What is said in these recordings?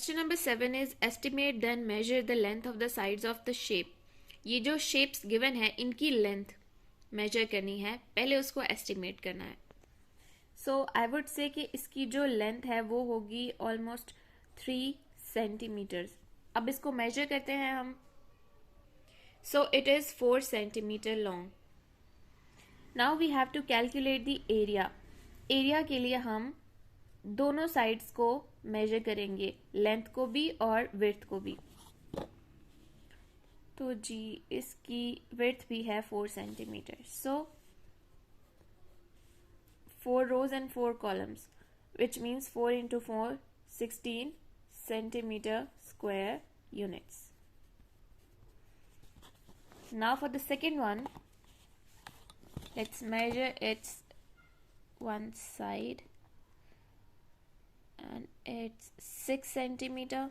Question number 7 is estimate then measure the length of the sides of the shape. ये जो shapes given है इनकी length major करनी है, पहले उसको एस्टिमेट करना है। सो आई वुड से कि इसकी जो लेंथ है वो होगी ऑलमोस्ट 3 सेंटीमीटर्स। अब इसको मेजर करते हैं हम। So it is 4 centimetre long. Now we have to calculate the area. Area के लिए हम दोनों साइड्स को मेजर करेंगे, लेंथ को भी और विड्थ को भी। तो जी इसकी विड्थ भी है 4 centimetre. So 4 rows and 4 columns, which means 4 into 4, 16 centimeter square units. Now for the second one, let's measure its one side and it's 6 centimeter.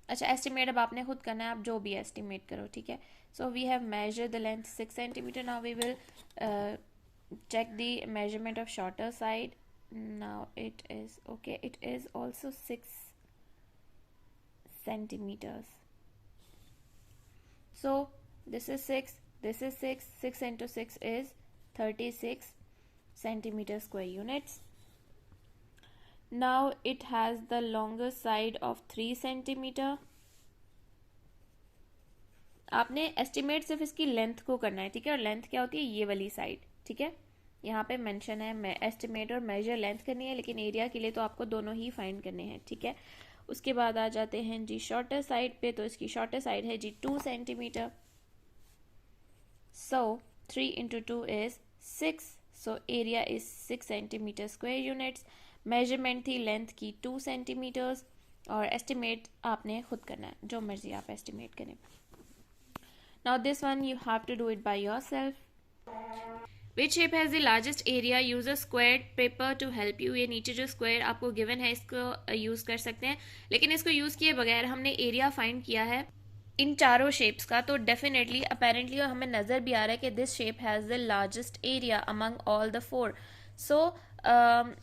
अच्छा, एस्टिमेट अब आपने खुद करना है, आप जो भी एस्टिमेट करो, ठीक है। So we have measure the length 6 centimetre. Now we will check the measurement of shorter side. Now it is okay, it is also 6 centimeters. So this is 6, this is 6, 6 into 6 is 36 centimeter square units. Now it has the longer side of 3 centimeter. आपने estimate सिर्फ इसकी length को करना है, ठीक है। और length क्या होती है, ये वाली साइड, ठीक है। यहाँ पे मेंशन है एस्टिमेट और मेजर लेंथ करनी है, लेकिन एरिया के लिए तो आपको दोनों ही फाइंड करने हैं, ठीक है। उसके बाद आ जाते हैं जी शॉर्टर साइड पे। तो इसकी शॉर्टर साइड है जी 2 centimetre. So 3 into 2 is 6. So area is 6 centimetre square units. Measurement थी लेंथ की 2 सेंटीमीटर्स और एस्टिमेट आपने खुद करना है, जो मर्जी आप एस्टिमेट करें। Now this one you have to do it by yourself. Which shape has the largest area? Use a squared paper to help you. ये नीचे जो स्क्वायर आपको गिवन है इसको यूज कर सकते हैं, लेकिन इसको यूज किए बगैर हमने एरिया फाइंड किया है इन चारों शेप्स का। तो डेफिनेटली अपेरेंटली हमें नजर भी आ रहा है कि this shape has the largest area among all the 4. So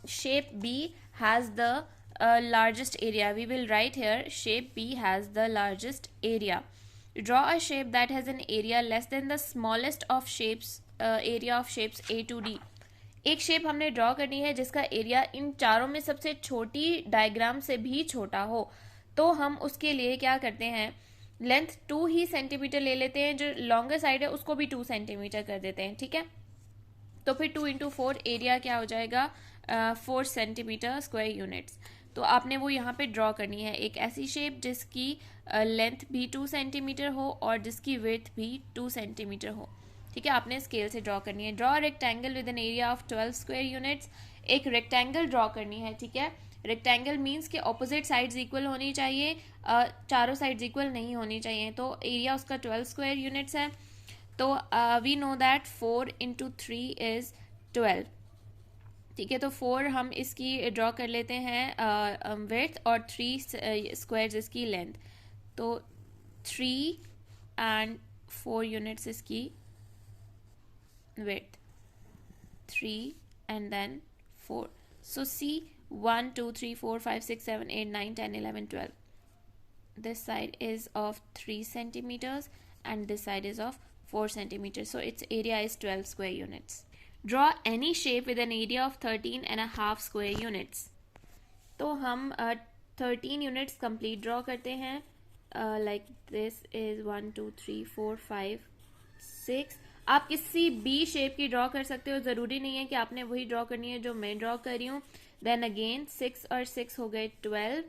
shape B has the largest area. We will write here shape B has the largest area. Draw a shape that has an area less than the smallest of shapes, area of shapes A to D. एक shape हमने draw करनी है जिसका area in चारों में सबसे छोटी diagram से भी छोटा हो। तो हम उसके लिए क्या करते हैं, लेंथ 2 ही सेंटीमीटर ले लेते हैं, जो लॉन्गर साइड है उसको भी 2 सेंटीमीटर कर देते हैं, ठीक है। तो फिर 2 into 4 एरिया क्या हो जाएगा, 4 सेंटीमीटर स्क्वायर यूनिट्स। तो आपने वो यहाँ पे ड्रॉ करनी है एक ऐसी शेप जिसकी लेंथ भी 2 सेंटीमीटर हो और जिसकी विड्थ भी 2 सेंटीमीटर हो, ठीक है। आपने स्केल से ड्रॉ करनी है। Draw rectangle with an area of 12 square units. एक रेक्टेंगल ड्रॉ करनी है, ठीक है। रेक्टेंगल मीन्स के ऑपोजिट साइड्स इक्वल होनी चाहिए, चारों साइड्स इक्वल नहीं होनी चाहिए। तो एरिया उसका 12 स्क्वायर यूनिट्स है। तो we know that 4 into 3 is 12, ठीक है। तो 4 हम इसकी ड्रॉ कर लेते हैं विड्थ और 3 स्क्वायर्स इसकी लेंथ। तो 3 and 4 यूनिट्स इसकी width, 3 and then 4. So see 1 2 3 4 5 6 7 8 9 10 11 12. This side is of 3 centimeters and this side is of 4 centimeters. So its area is 12 square units. Draw any shape with an area of 13.5 square units. तो हम 13 units complete draw करते हैं। Like this is 1 2 3 4 5 6। आप किसी भी shape की draw कर सकते हो, ज़रूरी नहीं है कि आपने वही ड्रॉ करनी है जो मैं ड्रॉ कर रही हूँ। देन अगेन 6 और 6 हो गए 12।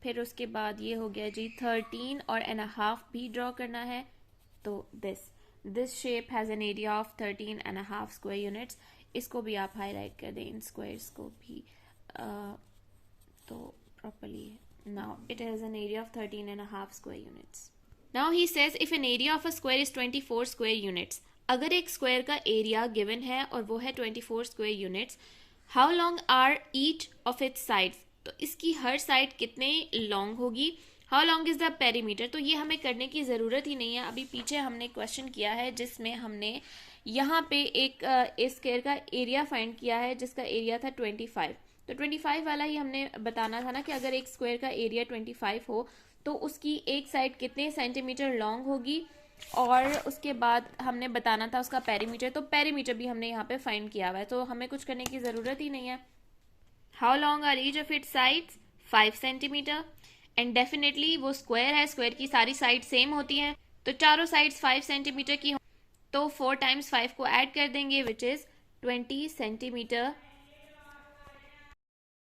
फिर उसके बाद ये हो गया जी 13 और एंड हाफ भी ड्रॉ करना है। तो this shape has an area of 13.5 square units. इसको भी आप हाईलाइट कर दें, इन स्क्वायर्स को भी तो properly. Now it has an area of 13.5 square units. Now he says if an area of a square is 24 square units. अगर एक स्क्वायर का एरिया गिवन है और वो है 24 square units, how long are each of its sides. तो इसकी हर साइड कितने लॉन्ग होगी। How long is the perimeter. तो ये हमें करने की ज़रूरत ही नहीं है। अभी पीछे हमने क्वेश्चन किया है जिसमें हमने यहाँ पे एक स्क्वायर का एरिया फाइंड किया है जिसका एरिया था 25। तो 25 वाला ही हमने बताना था ना कि अगर एक स्क्वायर का एरिया 25 हो तो उसकी एक साइड कितने सेंटीमीटर लॉन्ग होगी, और उसके बाद हमने बताना था उसका पेरीमीटर। तो पेरीमीटर भी हमने यहाँ पे फाइंड किया हुआ है, तो हमें कुछ करने की ज़रूरत ही नहीं है। How long are each of its sides? 5 centimetre. And definitely वो स्क्वायर है, स्क्वायर की सारी साइड सेम होती हैं, तो चारों साइड्स 5 सेंटीमीटर की तो 4 टाइम्स 5 को ऐड कर देंगे, विच इज़ 20 सेंटीमीटर